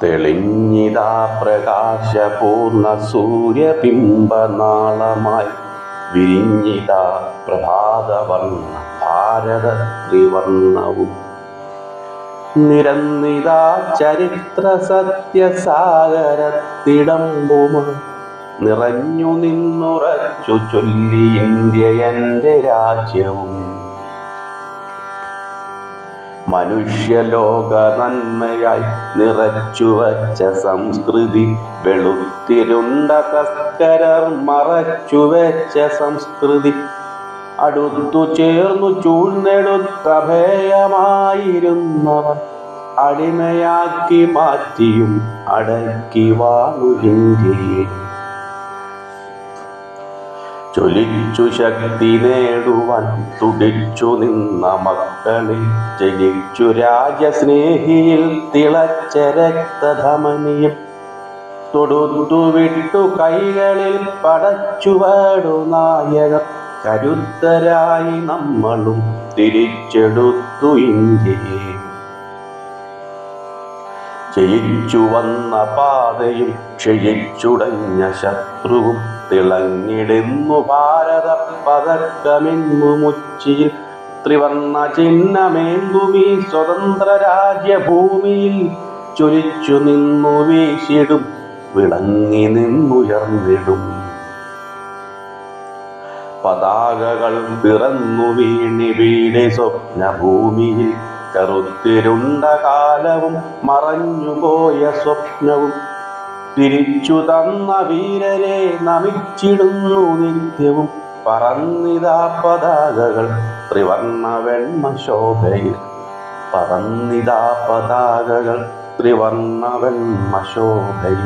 തെളിഞ്ഞിതാ പ്രകാശപൂർണ്ണ സൂര്യബിംബനാളമായി വിരിഞ്ഞിതാ പ്രഭാതവർണ്ണ ഭാരത ത്രിവർണ്ണവും നിരന്നിതാ ചരിത്ര സത്യസാഗരത്തിടമ്പുമായി നിറഞ്ഞു നിന്നുറച്ചു ചൊല്ലി ഇന്ത്യ എൻ്റെ രാജ്യവും. മനുഷ്യലോക നന്മയായി നിറച്ചു വച്ച സംസ്കൃതി, വെളുത്തിരുണ്ട തസ്കരർ മറച്ചു വെച്ച സംസ്കൃതി, അടുത്തു ചേർന്നു ചൂഴ്ന്നെടുത്തഭയമായിരുന്നവർ അടിമയാക്കി മാറ്റിയും അടക്കി വാണു ഇന്ത്യയെ. ജ്വലിച്ചു ശക്തി നേടുവാൻ തുടിച്ചു നിന്ന മക്കളിൽ ജനിച്ചു രാജ്യസ്നേഹിയിൽ തിളച്ച രക്തധമനിയും തൊടുത്തു വിട്ടു കൈകളിൽ പടച്ചുവാടു നായകർ. കരുത്തരായി നമ്മളും തിരിച്ചെടുത്തു ഇന്ത്യയെ. ജയിച്ചു വന്ന പാതയും ക്ഷയിച്ചുടഞ്ഞ ശത്രുവും തിളങ്ങിടുന്നു ഭാരത പതക്കമെന്നു മുച്ചിയിൽ. ത്രിവർണ്ണ ചിഹ്നമേന്തുമീ സ്വതന്ത്ര രാജ്യഭൂമിയിൽ ചൊരിച്ചു നിന്നു വീശിടും, വിളങ്ങി നിന്നുയർന്നിടും. പതാകകൾ പിറന്നു വീണി സ്വപ്നഭൂമിയിൽ, കറുത്തിരുണ്ട കാലവും മറഞ്ഞുപോയ സ്വപ്നവും തിരിച്ചു തന്ന വീരരെ നമിച്ചിടുന്നു നിത്യവും. പറന്നിതാ പതാകകൾ ത്രിവർണ്ണ വെണ്മ ശോഭയിൽ, പറന്നിതാ പതാകകൾ ത്രിവർണ്ണ വെണ്മ ശോഭയിൽ.